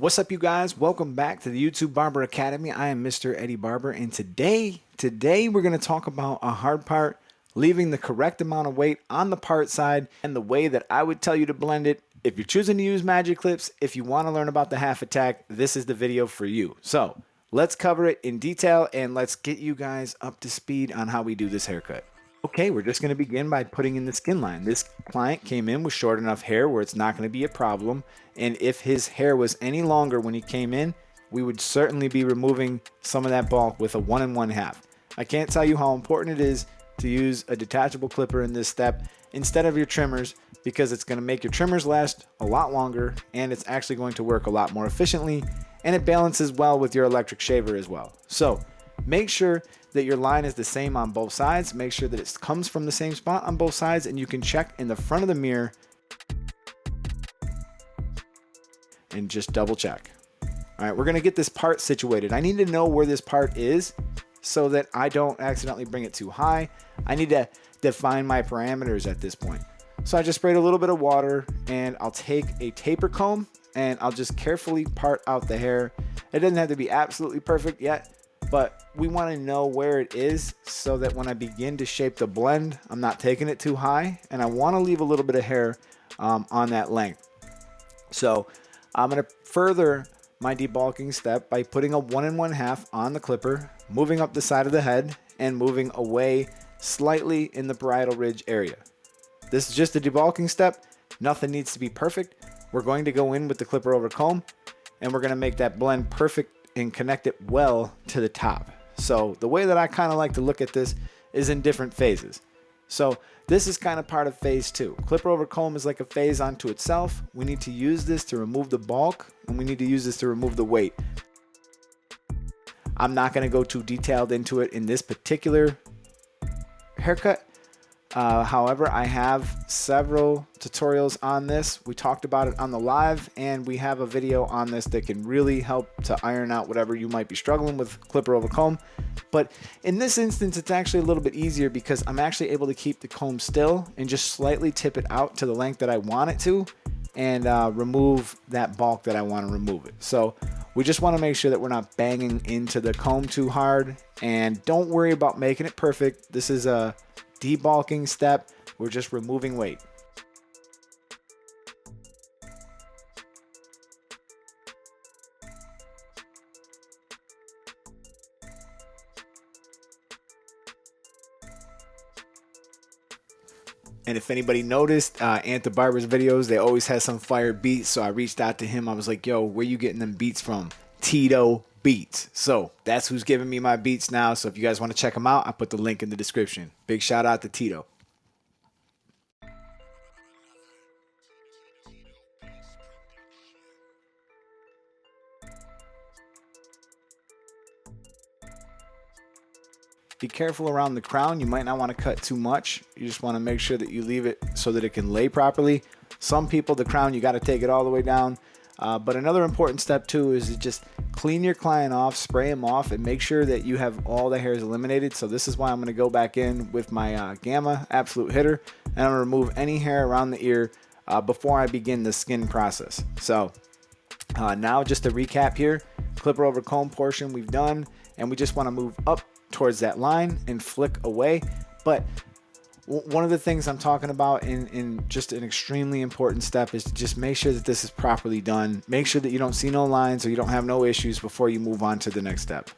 What's up, you guys? Welcome back to the YouTube Barber Academy. I am Mr. Eddie Barber, and today we're going to talk about a hard part, leaving the correct amount of weight on the part side, and the way that I would tell you to blend it. If you're choosing to use magic clips, if you want to learn about the half attack, this is the video for you. So let's cover it in detail, and let's get you guys up to speed on how we do this haircut. Okay, we're just going to begin by putting in the skin line. This client came in with short enough hair where it's not going to be a problem. And if his hair was any longer when he came in, we would certainly be removing some of that bulk with a 1 1/2. I can't tell you how important it is to use a detachable clipper in this step instead of your trimmers, because it's going to make your trimmers last a lot longer, and it's actually going to work a lot more efficiently, and it balances well with your electric shaver as well. So make sure that your line is the same on both sides. Make sure that it comes from the same spot on both sides, and you can check in the front of the mirror and just double check. All right, we're gonna get this part situated. I need to know where this part is so that I don't accidentally bring it too high. I need to define my parameters at this point. So I just sprayed a little bit of water, and I'll take a taper comb and I'll just carefully part out the hair. It doesn't have to be absolutely perfect yet, but we want to know where it is so that when I begin to shape the blend, I'm not taking it too high, and I want to leave a little bit of hair on that length. So I'm going to further my debulking step by putting a 1 1/2 on the clipper, moving up the side of the head, and moving away slightly in the parietal ridge area. This is just a debulking step. Nothing needs to be perfect. We're going to go in with the clipper over comb, and we're going to make that blend perfect and connect it well to the top. So the way that I kind of like to look at this is in different phases. So this is kind of part of phase 2. Clipper over comb is like a phase unto itself. We need to use this to remove the bulk, and we need to use this to remove the weight. I'm not going to go too detailed into it in this particular haircut. However, I have several tutorials on this. We talked about it on the live, and we have a video on this that can really help to iron out whatever you might be struggling with clipper over comb. But in this instance, it's actually a little bit easier because I'm actually able to keep the comb still and just slightly tip it out to the length that I want it to, and remove that bulk that I want to remove it. So we just want to make sure that we're not banging into the comb too hard, and don't worry about making it perfect. This is a debulking step. We're just removing weight. And if anybody noticed, Ant Barber's videos, they always had some fire beats. So I reached out to him. I was like, yo, where you getting them beats from? Tito Beats. So that's who's giving me my beats now. So if you guys want to check them out, I put the link in the description. Big shout out to Tito. Be careful around the crown. You might not want to cut too much. You just want to make sure that you leave it so that it can lay properly. Some people, the crown, you got to take it all the way down. But another important step too is to just clean your client off, spray him off, and make sure that you have all the hairs eliminated. So this is why I'm going to go back in with my Gamma Absolute Hitter, and I'm going to remove any hair around the ear before I begin the skin process. So now just to recap here, clipper over comb portion we've done, and we just want to move up towards that line and flick away. But one of the things I'm talking about in just an extremely important step is to just make sure that this is properly done. Make sure that you don't see no lines or you don't have no issues before you move on to the next step.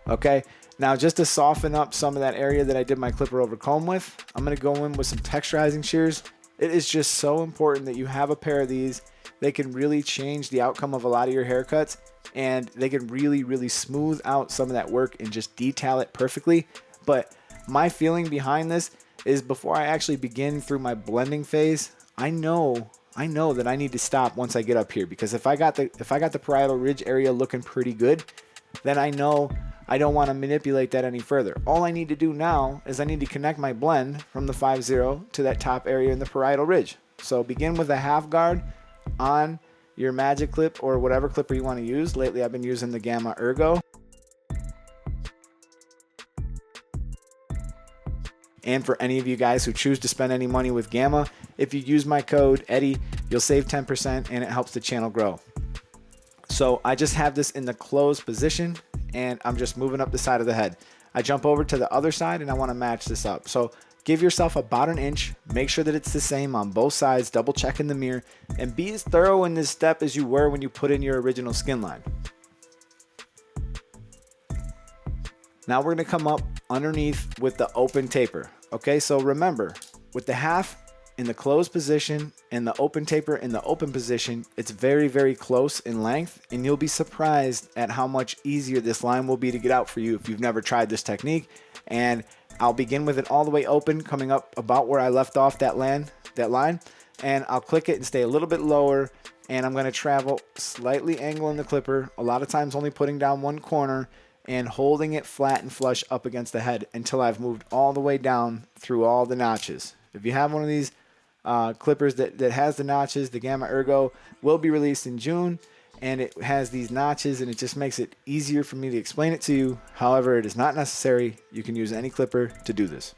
Okay, now just to soften up some of that area that I did my clipper over comb with, I'm going to go in with some texturizing shears. It is just so important that you have a pair of these. They can really change the outcome of a lot of your haircuts, and they can really smooth out some of that work and just detail it perfectly. But my feeling behind this is before I actually begin through my blending phase, I know that I need to stop once I get up here, because if I got the parietal ridge area looking pretty good, then I know I don't want to manipulate that any further. All I need to do now is I need to connect my blend from the 5-0 to that top area in the parietal ridge. So begin with a half guard on your magic clip or whatever clipper you want to use. Lately I've been using the Gamma Ergo. And for any of you guys who choose to spend any money with Gamma, if you use my code Eddie, you'll save 10% and it helps the channel grow. So I just have this in the closed position and I'm just moving up the side of the head. I jump over to the other side and I want to match this up. So give yourself about an inch, make sure that it's the same on both sides, double check in the mirror, and be as thorough in this step as you were when you put in your original skin line. Now we're going to come up underneath with the open taper. Okay, so remember, with the half in the closed position and the open taper in the open position, it's very, very close in length, and you'll be surprised at how much easier this line will be to get out for you if you've never tried this technique. And I'll begin with it all the way open, coming up about where I left off that line, and I'll click it and stay a little bit lower, and I'm going to travel slightly angling the clipper, a lot of times only putting down one corner and holding it flat and flush up against the head until I've moved all the way down through all the notches. If you have one of these clippers that has the notches, the Gamma Ergo will be released in June, and it has these notches, and it just makes it easier for me to explain it to you. However, it is not necessary. You can use any clipper to do this.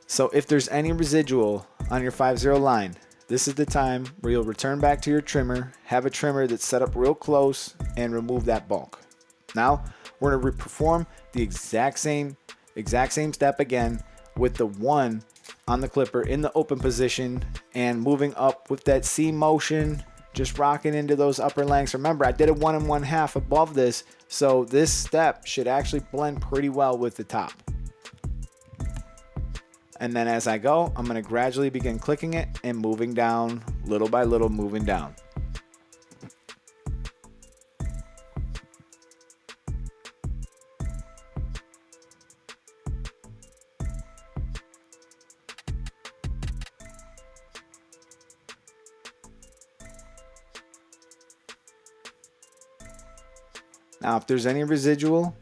So if there's any residual on your 5-0 line, this is the time where you'll return back to your trimmer, have a trimmer that's set up real close, and remove that bulk. Now we're going to perform the exact same step again with the 1 on the clipper in the open position and moving up with that C motion, just rocking into those upper lengths. Remember, I did a 1 1/2 above this, so this step should actually blend pretty well with the top. And then as I go, I'm going to gradually begin clicking it and moving down, little by little moving down. Now, if there's any residual,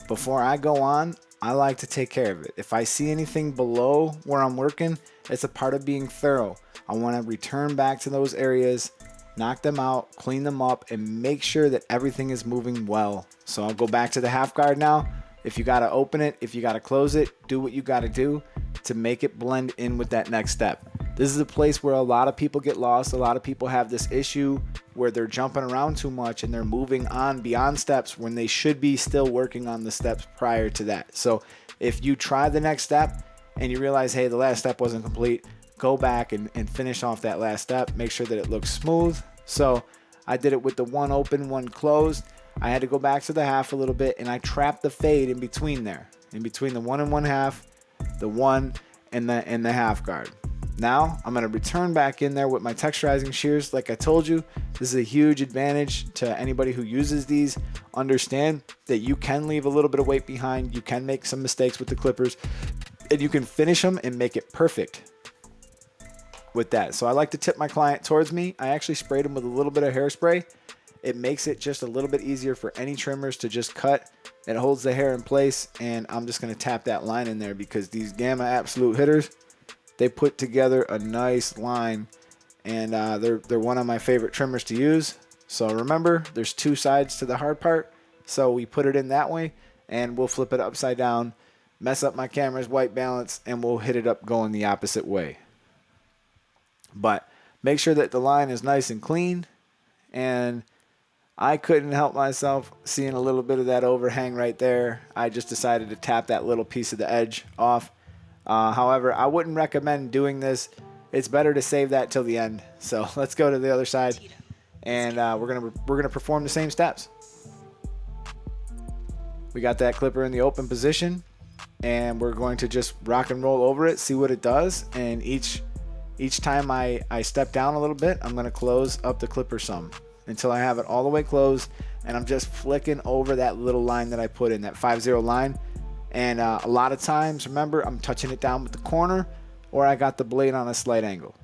before I go on, I like to take care of it. If I see anything below where I'm working, it's a part of being thorough. I want to return back to those areas, knock them out, clean them up, and make sure that everything is moving well. So I'll go back to the half guard now. If you got to open it, if you got to close it, do what you got to do to make it blend in with that next step. This is a place where a lot of people get lost. A lot of people have this issue where they're jumping around too much and they're moving on beyond steps when they should be still working on the steps prior to that. So if you try the next step and you realize, hey, the last step wasn't complete, go back and finish off that last step. Make sure that it looks smooth. So I did it with the 1 open, 1 closed. I had to go back to the half a little bit, and I trapped the fade in between there, in between the 1 1/2, the 1 and the half guard. Now I'm going to return back in there with my texturizing shears. Like I told you, this is a huge advantage to anybody who uses these. Understand that you can leave a little bit of weight behind. You can make some mistakes with the clippers, and you can finish them and make it perfect with that. So I like to tip my client towards me. I actually sprayed them with a little bit of hairspray. It makes it just a little bit easier for any trimmers to just cut. It holds the hair in place, and I'm just going to tap that line in there because these Gamma Absolute hitters, they put together a nice line, and they're one of my favorite trimmers to use. So remember, there's 2 sides to the hard part. So we put it in that way, and we'll flip it upside down, mess up my camera's white balance, and we'll hit it up going the opposite way. But make sure that the line is nice and clean, and I couldn't help myself seeing a little bit of that overhang right there. I just decided to tap that little piece of the edge off. However, I wouldn't recommend doing this. It's better to save that till the end. So let's go to the other side, and we're gonna perform the same steps. We got that clipper in the open position, and we're going to just rock and roll over it, see what it does. And each time I step down a little bit, I'm gonna close up the clipper some until I have it all the way closed, and I'm just flicking over that little line that I put in, that 5-0 line. And a lot of times, remember, I'm touching it down with the corner, or I got the blade on a slight angle.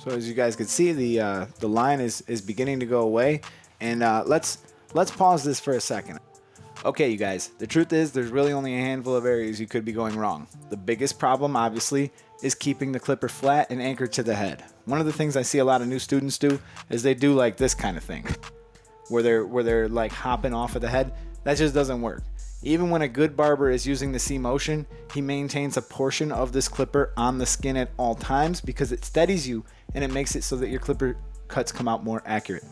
So as you guys can see, the line is beginning to go away, and let's pause this for a second. Okay, you guys, the truth is there's really only a handful of areas you could be going wrong. The biggest problem, obviously, is keeping the clipper flat and anchored to the head. One of the things I see a lot of new students do is they do like this kind of thing, where they're like hopping off of the head. That just doesn't work. Even when a good barber is using the C motion, he maintains a portion of this clipper on the skin at all times because it steadies you and it makes it so that your clipper cuts come out more accurate.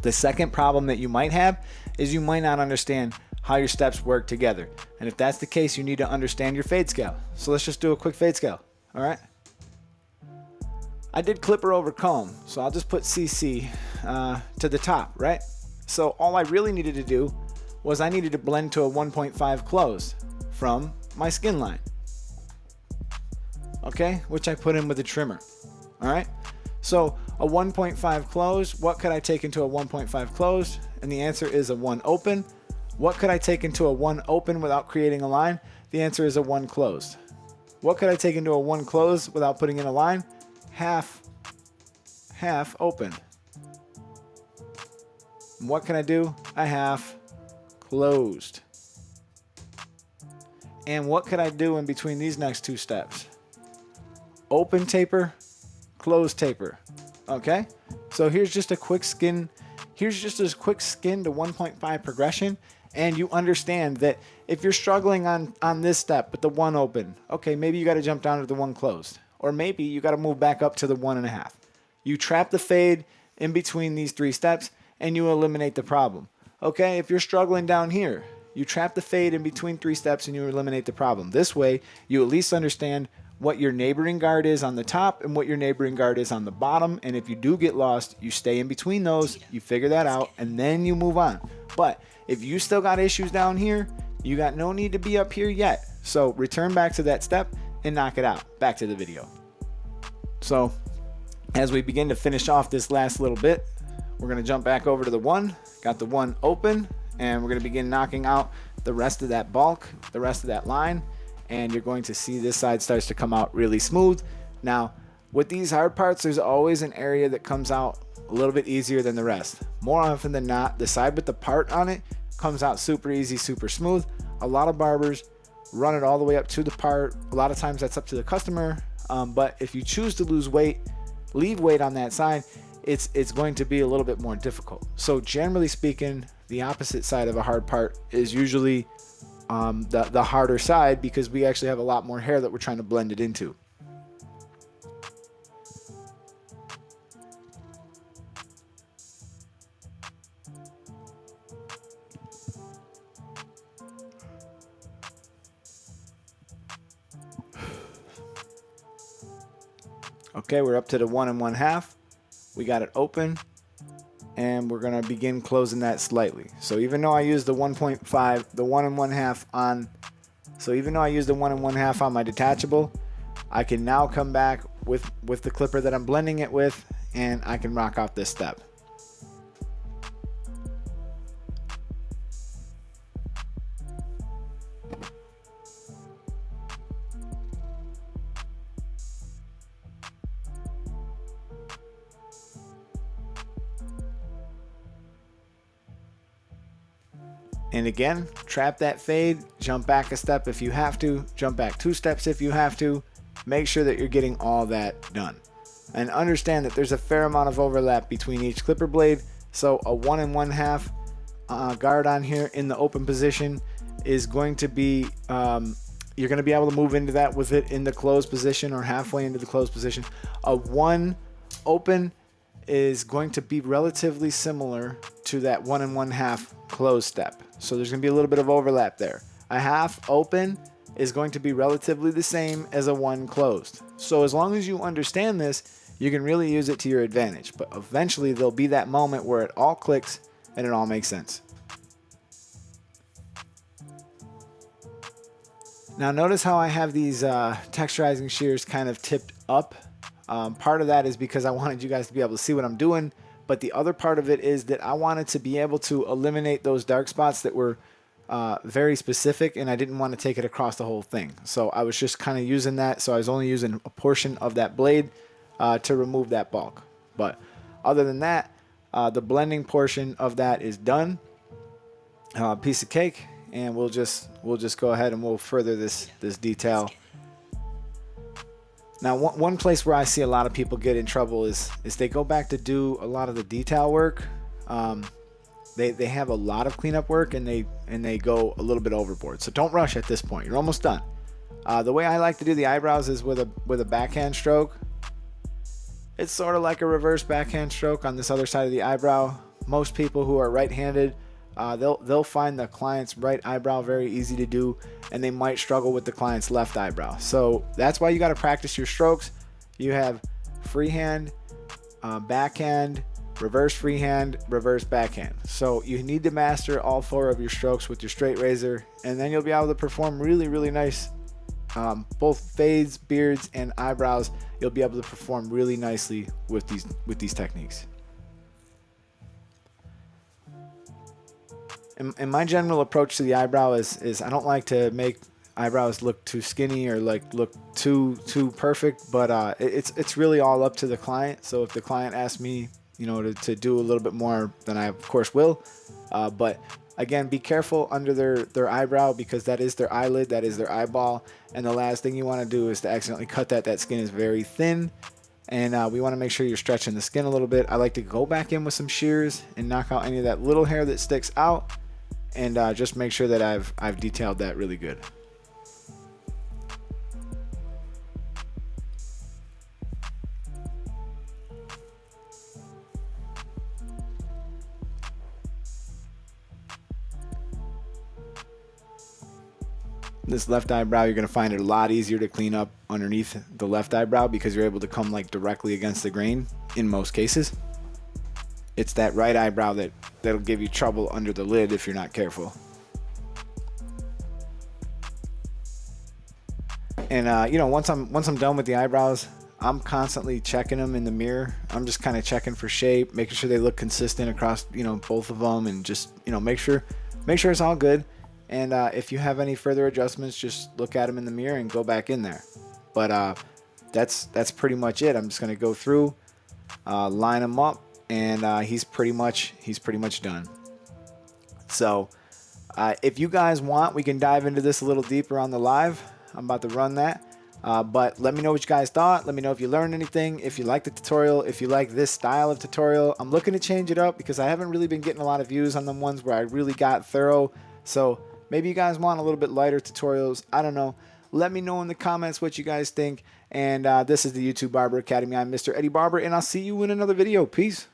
The second problem that you might have is you might not understand how your steps work together. And if that's the case, you need to understand your fade scale. So let's just do a quick fade scale. All right. I did clipper over comb, so I'll just put CC to the top, right? So all I really needed to do was I needed to blend to a 1.5 close from my skin line. Okay, which I put in with a trimmer. All right. So a 1.5 close, what could I take into a 1.5 close? And the answer is a 1 open. What could I take into a 1 open without creating a line? The answer is a 1 closed. What could I take into a 1 closed without putting in a line? Half open. And what can I do? A half closed. And what could I do in between these next two steps? Open taper, close taper. Okay, so here's just a quick skin. Here's just a quick skin to 1.5 progression, and you understand that if you're struggling on this step with the 1 open, okay, maybe you got to jump down to the 1 closed, or maybe you got to move back up to the 1.5. You trap the fade in between these 3 steps, and you eliminate the problem. Okay, if you're struggling down here, you trap the fade in between 3 steps, and you eliminate the problem. This way, you at least understand what your neighboring guard is on the top and what your neighboring guard is on the bottom. And if you do get lost, you stay in between those, you figure that out, and then you move on. But if you still got issues down here, you got no need to be up here yet. So return back to that step and knock it out. Back to the video. So as we begin to finish off this last little bit, we're going to jump back over to the 1. Got the 1 open, and we're going to begin knocking out the rest of that bulk, the rest of that line. And you're going to see this side starts to come out really smooth. Now, with these hard parts, there's always an area that comes out a little bit easier than the rest. More often than not, the side with the part on it comes out super easy, super smooth. A lot of barbers run it all the way up to the part. A lot of times that's up to the customer. But if you choose to lose weight, leave weight on that side, it's going to be a little bit more difficult. So generally speaking, the opposite side of a hard part is usually the harder side, because we actually have a lot more hair that we're trying to blend it into. Okay, we're up to the 1 1/2. We got it open, and we're gonna begin closing that slightly. So even though I use the 1.5, the 1 1/2 on, so even though I use the 1 1/2 on my detachable, I can now come back with the clipper that I'm blending it with, and I can rock out this step. And again, trap that fade, jump back a step if you have to, jump back 2 steps if you have to. Make sure that you're getting all that done. And understand that there's a fair amount of overlap between each clipper blade. So a 1 1/2 guard on here in the open position is going to be, you're going to be able to move into that with it in the closed position or halfway into the closed position. A 1 open is going to be relatively similar to that 1 1/2 closed step. So there's going to be a little bit of overlap there. A half open is going to be relatively the same as a 1 closed. So as long as you understand this, you can really use it to your advantage. But eventually there'll be that moment where it all clicks and it all makes sense. Now notice how I have these texturizing shears kind of tipped up. Part of that is because I wanted you guys to be able to see what I'm doing, but the other part of it is that I wanted to be able to eliminate those dark spots that were very specific, and I didn't want to take it across the whole thing. So I was just kind of using that, so I was only using a portion of that blade to remove that bulk. But other than that, the blending portion of that is done. Piece of cake, and we'll just go ahead and we'll further this detail. Now, one place where I see a lot of people get in trouble is they go back to do a lot of the detail work. They have a lot of cleanup work, and they go a little bit overboard. So don't rush at this point. You're almost done. The way I like to do the eyebrows is with a backhand stroke. It's sort of like a reverse backhand stroke on this other side of the eyebrow. Most people who are right-handed, they'll find the client's right eyebrow very easy to do, and they might struggle with the client's left eyebrow. So that's why you got to practice your strokes. You have freehand, backhand, reverse freehand, reverse backhand. So you need to master all 4 of your strokes with your straight razor, and then you'll be able to perform really, really nice. Both fades, beards, and eyebrows. You'll be able to perform really nicely with these techniques. And my general approach to the eyebrow is I don't like to make eyebrows look too skinny or like look too perfect, but it's really all up to the client. So if the client asks me, to do a little bit more, then I of course will. But again, be careful under their eyebrow, because that is their eyelid, that is their eyeball, and the last thing you want to do is to accidentally cut that. That skin is very thin, and we want to make sure you're stretching the skin a little bit. I like to go back in with some shears and knock out any of that little hair that sticks out, and just make sure that I've detailed that really good. This left eyebrow, you're going to find it a lot easier to clean up underneath the left eyebrow, because you're able to come like directly against the grain in most cases. It's that right eyebrow that'll give you trouble under the lid if you're not careful. And once I'm done with the eyebrows, I'm constantly checking them in the mirror. I'm just kind of checking for shape, making sure they look consistent across both of them, and just make sure it's all good. And if you have any further adjustments, just look at them in the mirror and go back in there. But that's pretty much it. I'm just going to go through, line them up, and he's pretty much done. So if you guys want, we can dive into this a little deeper on the live. I'm about to run that. But let me know what you guys thought. Let me know if you learned anything, if you like the tutorial, if you like this style of tutorial. I'm looking to change it up because I haven't really been getting a lot of views on the ones where I really got thorough. So maybe you guys want a little bit lighter tutorials. I don't know. Let me know in the comments what you guys think. And this is the YouTube Barber Academy. I'm Mr. Eddie Barber, and I'll see you in another video. Peace.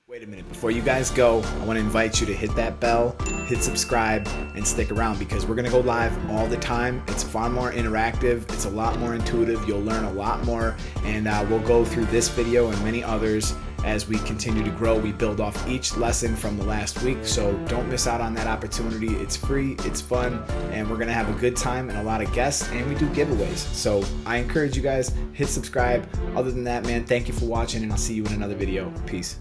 Wait a minute, before you guys go, I want to invite you to hit that bell, hit subscribe, and stick around, because we're going to go live all the time. It's far more interactive. It's a lot more intuitive. You'll learn a lot more, and we'll go through this video and many others as we continue to grow. We build off each lesson from the last week, so don't miss out on that opportunity. It's free, it's fun, and we're going to have a good time and a lot of guests, and we do giveaways. So I encourage you guys, hit subscribe. Other than that, man, thank you for watching, and I'll see you in another video. Peace.